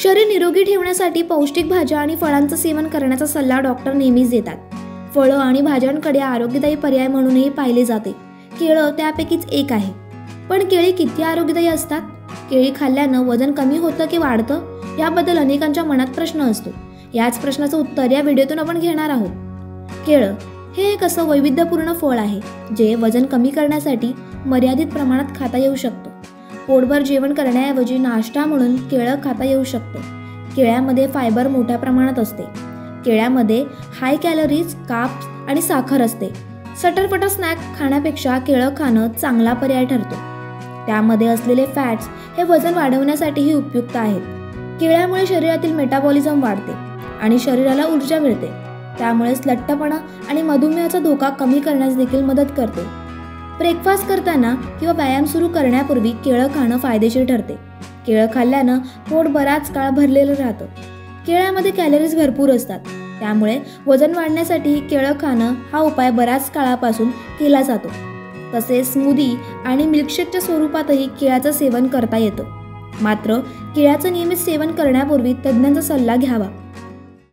शरीर निरोगी ठेवण्यासाठी पौष्टिक भाज्या आणि फळांचं सेवन करण्याचा सल्ला डॉक्टर नेहमीच देतात। फळं आणि भाज्यांकडे आरोग्यदायी पर्याय म्हणूनही पाहिले जाते। केळं त्यापैकीच एक आहे। पण केळी किती आरोग्यदायी असतात? केळी खाल्ल्यानं वजन कमी होतं की वाढतं? याबद्दल अनेकांच्या मनात प्रश्न असतो। याच प्रश्नाचं उत्तर या व्हिडिओतून आपण घेणार आहोत। केळं हे एक असं वैविध्यपूर्ण फळ आहे जे वजन कमी करण्यासाठी मर्यादित प्रमाणात खाता येऊ शकतं। पोटभर जेवण करण्याऐवजी नाश्ता म्हणून केळं खाता येऊ शकतं। केळ्यामध्ये फायबर मोठ्या प्रमाणात असते। केळ्यामध्ये हाय कॅलरीज, कार्ब्स आणि साखर असते। सटरफटर स्नॅक खाण्यापेक्षा केळं खाणं चांगला पर्याय ठरतो। त्यामध्ये असलेले फॅट्स हे वजन वाढवण्यासाठीही उपयुक्त आहेत। केळ्यामुळे शरीरातील मेटाबॉलिझम वाढते आणि शरीराला ऊर्जा मिळते। त्यामुळेच लठ्ठपणा आणि मधुमेहाचा धोका कमी करण्यास देखील मदत करते। ब्रेकफास्ट करताना किंवा व्यायाम सुरू करण्यापूर्वी केळं खाणं फायदेशीर ठरते। केळं खाल्ल्यानं पोट बराच काळ भरलेलं राहतं। केळ्यामध्ये कॅलरीज भरपूर असतात, त्यामुळे वजन वाढण्यासाठी केळं खाणं हा उपाय बऱ्याच काळापासून केला जातो। तसेच स्मूदी आणि मिल्कशेकच्या स्वरूपातही केळ्याचं सेवन करता येतं। मात्र केळ्याचं नियमित सेवन करण्यापूर्वी तज्ज्ञांचा सल्ला घ्यावा।